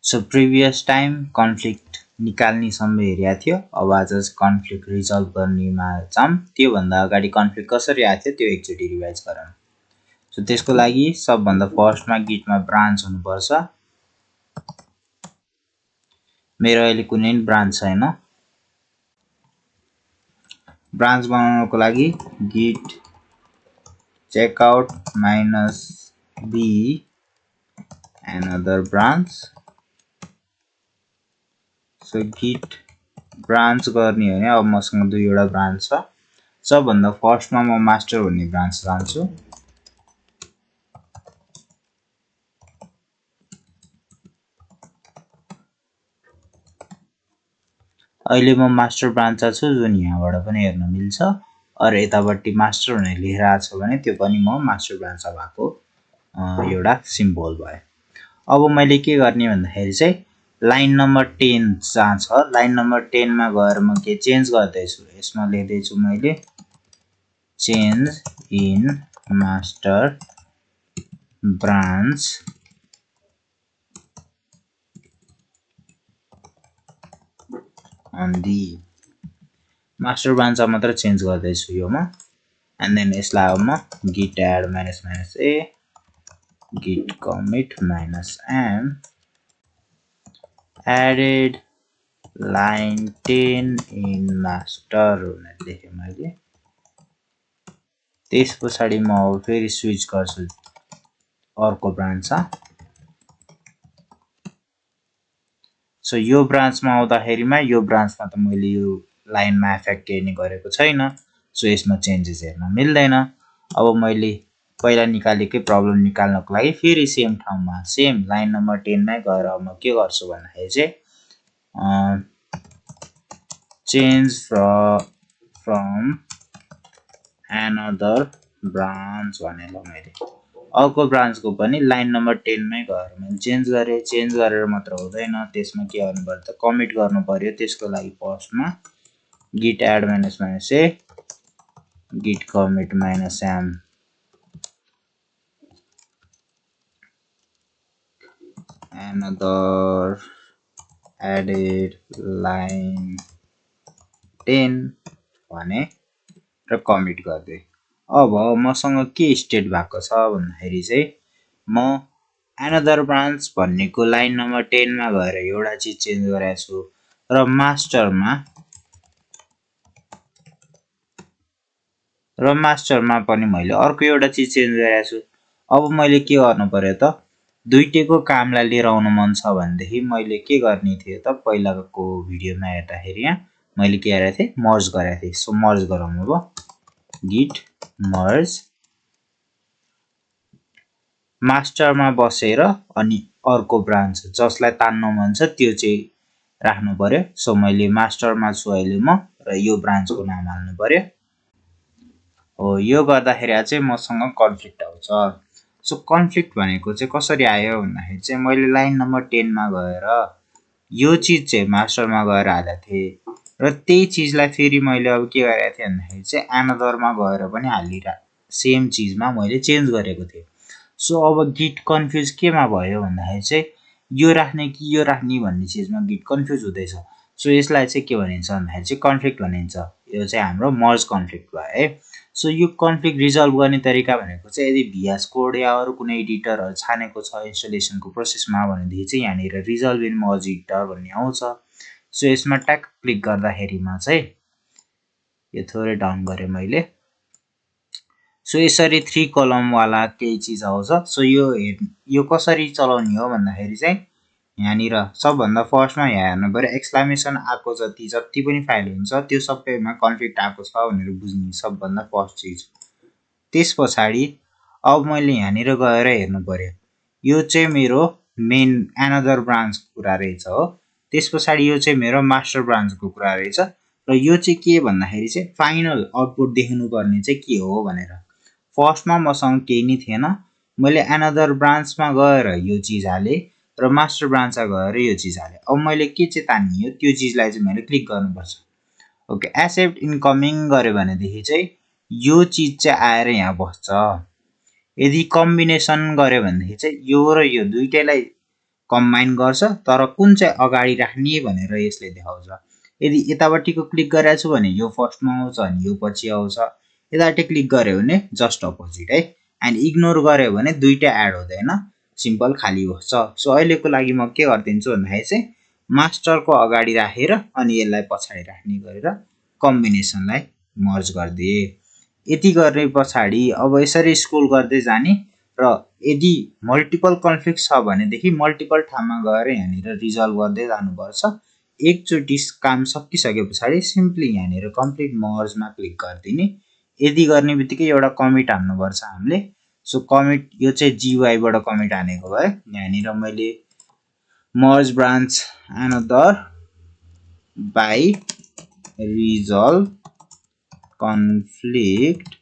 So previous time conflict निकाल्ने सम्म हेरेको थियो। अब आज कन्फ्लिक्ट रिजल्भ गर्नेमा जाम। त्योभन्दा अगाडि कन्फ्लिक्ट कसरी आएको थियो त्यो एकचोटि रिभाइज गरौँ। सो त्यसको लागि सबभन्दा फर्स्टमा गिटमा ब्रान्च हुनुपर्छ। मेरो अहिले कुनै ब्रान्च छैन। ब्रान्च बनाउनको लागि git checkout -b another branch। So git branch गर्ने हो भने अब मसँग दुईवटा ब्रान्च छ। सबभन्दा फर्स्टमा म मास्टर भन्ने ब्रान्च जान्छु। अहिले म मास्टर ब्रान्च छु जुन यहाँबाट पनि हेर्न मिल्छ। अरू यतापट्टि मास्टर भनेर लेखिरहेको छ भने त्यो पनि म मास्टर ब्रान्च भएको एउटा सिम्बल भयो। अब मैले के गर्ने भन्दाखेरि चाहिँ लाइन नम्बर 10 जहाँ छ लाइन नम्बर 10 मा गएर म के चेन्ज गर्दैछु। यसमा लेख्दैछु मैले change in master branch on the master branch मात्र चेन्ज गर्दैछु यो म। एन्ड देन यसलाई अब म git add -a git commit -m added line 10 in master भनेर लेखेँ मैले। त्यस पछाडि म अब फेरि स्विच गर्छु अर्को ब्रान्चमा। सो यो ब्रान्चमा आउँदाखेरिमा यो ब्रान्चमा त मैले यो लाइनमा एफेक्ट केही गरेको छैन। सो यसमा चेन्जेस हेर्न मिल्दैन। अब मैले पहिला निकालेकै प्रब्लम निकाल्नको लागि फेरि सेम ठाउँमा सेम लाइन नम्बर 10 मै गएर म के गर्छु भन्दाखेरि चाहिँ चेन्ज फ्रम another ब्रान्च भनेर मैले अर्को ब्रान्चको पनि लाइन नम्बर 10 मै गएर मैले चेन्ज गरेँ। चेन्ज गरेर मात्र हुँदैन, त्यसमा के गर्नु पर्यो त कमिट गर्नु पर्यो। त्यसको लागि फर्स्टमा git add -a git commit -m another added line 10 भने र कमिट गर्दै। अब मसँग के स्टेट भएको छ भन्दाखेरि चाहिँ म another ब्रान्च भन्नेको लाइन नम्बर 10 मा गएर एउटा चीज चेन्ज गरेको छु र मास्टरमा पनि मैले अर्को एउटा चीज चेन्ज गरेको छु। अब मैले के गर्नु पर्यो त दुईटैको कामलाई लिएर आउन मन छ भनेदेखि मैले के गर्ने थियो त पहिलाको भिडियोमा हेर्दाखेरि यहाँ मैले के गरेको थिएँ मर्ज गरेको थिएँ। सो मर्ज गराउनु भयो गिट मर्ज मास्टरमा बसेर अनि अर्को ब्रान्च जसलाई तान्न मन छ त्यो चाहिँ राख्नु पर्यो। सो मैले मास्टरमा छु अहिले म र यो ब्रान्चको नाम हाल्नु पर्यो। हो यो गर्दाखेरि चाहिँ मसँग कन्फ्लिक्ट आउँछ। सो कन्फ्लिक्ट भनेको चाहिँ कसरी आयो भन्दाखेरि चाहिँ मैले लाइन नम्बर 10 मा गएर यो चीज चाहिँ मास्टरमा गएर हालेको थिएँ र त्यही चीजलाई फेरि मैले अब के गरेको थिएँ भन्दाखेरि चाहिँ एनदरमा गएर पनि हालिरा सेम चीजमा मैले चेन्ज गरेको थिएँ। सो अब गिट कन्फ्युज केमा भयो भन्दाखेरि चाहिँ यो राख्ने कि यो राख्ने भन्ने चीजमा गिट कन्फ्युज हुँदैछ। सो यसलाई चाहिँ के भनिन्छ भन्दाखेरि चाहिँ कन्फ्लिक्ट भनिन्छ। यो चाहिँ हाम्रो मर्ज कन्फ्लिक्ट भयो है। सो यो कन्फ्लिक्ट रिजल्भ गर्ने तरिका भनेको चाहिँ यदि VS कोड या अरू कुनै एडिटरहरु छानेको छ इन्स्टलेसनको प्रोसेसमा भनेदेखि चाहिँ यहाँनिर रिजल्भ इन मर्ज एडिटर भन्ने आउँछ। सो यसमा ट्याक क्लिक गर्दाखेरिमा चाहिँ यो थोरै डाउन गरे मैले। सो यसरी 3 कलम वाला केही चीज आउँछ। सो यो कसरी चलाउने हो भन्दाखेरि चाहिँ यहाँनिर सबभन्दा फर्स्टमा यहाँ हेर्नु पर्यो एक्सक्लेमेसन आको जति पनि फाइल हुन्छ त्यो सबैमा कन्फ्लिक्ट आको छ भनेर बुझ्ने सबभन्दा फर्स्ट चीज। त्यसपछि अब मैले यहाँनिर गएर हेर्नु पर्यो यो चाहिँ मेरो मेन एनदर ब्रान्चको कुरा रहेछ हो। त्यसपछि यो चाहिँ मेरो मास्टर ब्रान्चको कुरा रहेछ र यो चाहिँ के भन्दाखेरि चाहिँ फाइनल आउटपुट देखाउनु पर्ने चाहिँ के हो भनेर। फर्स्टमा मसँग केही नै थिएन, मैले एनदर ब्रान्चमा गएर यो चीज हाले र मास्टर ब्रान्चमा गएर यो चीज हाले। अब मैले के चाहिँ तान्ने हो त्यो चीजलाई चाहिँ मैले क्लिक गर्नुपर्छ। ओके एक्सेप्ट इनकमिङ गरे भनेदेखि चाहिँ यो चीज चाहिँ आएर यहाँ बस्छ। यदि कम्बिनेसन गरे भनेदेखि चाहिँ यो र यो दुईटैलाई कम्बाइन गर्छ, तर कुन चाहिँ अगाडि राख्ने भनेर यसले देखाउँछ। यदि यतापट्टिको क्लिक गरेको छु भने यो फर्स्टमा आउँछ अनि यो पछि आउँछ। यतापट्टि क्लिक गर्यो भने जस्ट अपोजिट है। एन्ड इग्नोर गर्यो भने दुईटा एड हुँदैन, सिम्पल खाली होस्। सो अहिलेको लागि म के गरिदिन्छु भन्दाखेरि चाहिँ मास्टरको अगाडि राखेर अनि यसलाई पछाडि राख्ने गरेर कम्बिनेसनलाई मर्ज गरिदिए। यति गर्ने पछाडि अब यसरी स्क्रोल गर्दै जाने र यदि मल्टिपल कन्फ्लिक्ट छ भनेदेखि मल्टिपल ठाउँमा गएर यहाँनिर रिजल्भ गर्दै जानुपर्छ। एकचोटि काम सकिसके पछाडि सिम्पली यहाँनिर कम्प्लिट मर्जमा क्लिक गरिदिने। यदि गर्ने बित्तिकै एउटा कमिट हान्नुपर्छ हामीले। सो कमिट यो चाहिँ GUI-बाट कमिट हानेको भए यहाँनिर मैले merge branch another by resolve conflict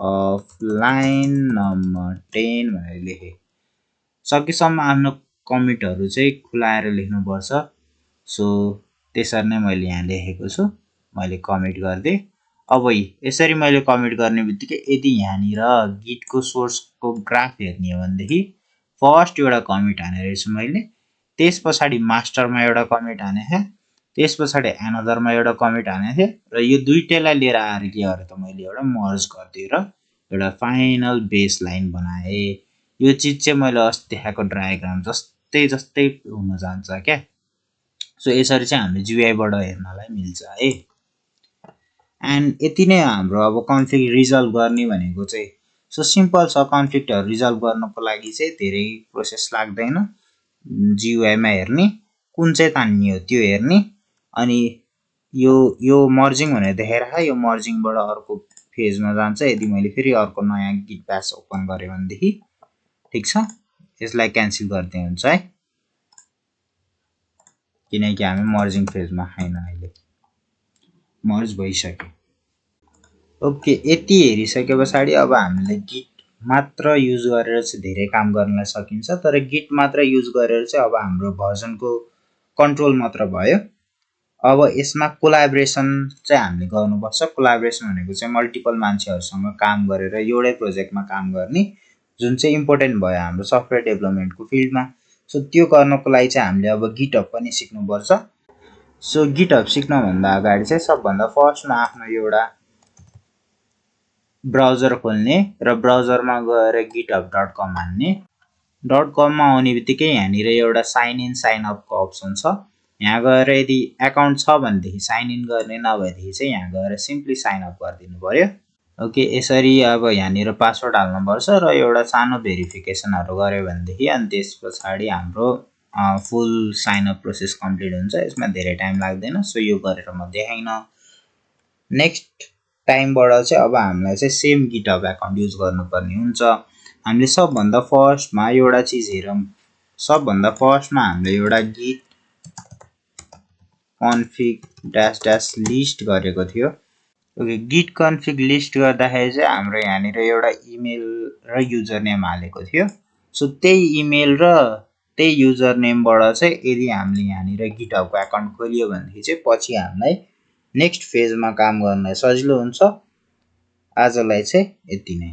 of line number 10 भनेर लेखेँ। सकेसम्म आफ्नो कमिटहरू चाहिँ खुलाएर लेख्नुपर्छ। सो त्यसरी नै मैले यहाँ लेखेको छु। मैले कमिट गरिदिएँ। अब यसरी मैले कमिट गर्ने बित्तिकै यदि यहाँनिर गिटको सोर्सको ग्राफ हेर्ने हो भनेदेखि फर्स्ट एउटा कमिट हानेको छु मैले, त्यस पछाडि मास्टरमा एउटा कमिट हानेको थिएँ, त्यस पछाडि एनदरमा एउटा कमिट हानेको थिएँ र यो दुईटैलाई लिएर आएर के गरेँ त मैले एउटा मर्ज गरिदिएँ र एउटा फाइनल बेस लाइन बनाएँ। यो चिज चाहिँ मैले अस्ति देखाएको डायग्राम जस्तै हुन जान्छ क्या। सो यसरी चाहिँ हामीले GUI-बाट हेर्नलाई मिल्छ है। एन्ड यति नै हाम्रो अब कन्फ्लिक्ट रिजल्भ गर्ने भनेको चाहिँ। सो सिम्पल छ, कन्फ्लिक्टहरू रिजल्भ गर्नको लागि चाहिँ धेरै प्रोसेस लाग्दैन। GUI-मा हेर्ने, कुन चाहिँ तान्ने हो त्यो हेर्ने, अनि यो मर्जिङ भनेर देखाइराख, यो मर्जिङबाट अर्को फेजमा जान्छ। यदि मैले फेरि अर्को नयाँ गिट ब्याच ओपन गरेँ भनेदेखि ठिक छ, यसलाई क्यान्सल गर्दै हुन्छ है, किनकि हामी मर्जिङ फेजमा छैन, अहिले मर्ज भइसक्यो। ओके, यति हेरिसके पछाडि अब हामीले गिट मात्र युज गरेर चाहिँ धेरै काम गर्न सकिन्छ। तर गिट मात्र युज गरेर चाहिँ अब हाम्रो भर्जनको कन्ट्रोल मात्र भयो। अब यसमा कोलाबोरेसन चाहिँ हामीले गर्नुपर्छ। कोलाबोरेसन भनेको चाहिँ मल्टिपल मान्छेहरूसँग काम गरेर एउटै प्रोजेक्टमा काम गर्ने, जुन चाहिँ इम्पोर्टेन्ट भयो हाम्रो सफ्टवेयर डेभलपमेन्टको फिल्डमा। सो त्यो गर्नको लागि चाहिँ हामीले अब गिटहब पनि सिक्नुपर्छ। सो गिटहब सिक्नुभन्दा अगाडि चाहिँ सबभन्दा फर्स्टमा आफ्नो एउटा ब्राउजर खोल्ने र ब्राउजरमा गएर github.com हान्ने। .com-मा आउने बित्तिकै यहाँनिर एउटा साइन इन साइन अपको अप्सन छ। यहाँ गएर यदि एकाउन्ट छ भनेदेखि साइन इन गर्ने, नभएदेखि चाहिँ यहाँ गएर सिम्पली साइन अप गरिदिनु पर्यो। ओके, यसरी अब यहाँनिर पासवर्ड हाल्नुपर्छ र एउटा सानो भेरिफिकेसनहरू गऱ्यो भनेदेखि अनि त्यस पछाडि हाम्रो फुल साइन अप प्रोसेस कम्प्लिट हुन्छ। यसमा धेरै टाइम लाग्दैन। सो यो गरेर म देखाइनँ। नेक्स्ट टाइमबाट चाहिँ अब हामीलाई चाहिँ सेम गिटहब एकाउन्ट युज गर्नुपर्ने हुन्छ। हामीले सबभन्दा फर्स्टमा एउटा चिज हेरौँ। सबभन्दा फर्स्टमा हामीले एउटा गिट कन्फिग -- लिस्ट गरेको थियो। ओके, गिट कन्फिग लिस्ट गर्दाखेरि चाहिँ हाम्रो यहाँनिर एउटा इमेल र युजर नेम हालेको थियो। सो त्यही इमेल र त्यही युजर नेमबाट चाहिँ यदि हामीले यहाँनिर गिटहबको एकाउन्ट खोलियो भनेदेखि चाहिँ पछि हामीलाई नेक्स्ट फेजमा काम गर्न सजिलो हुन्छ। आजलाई चाहिँ यति नै।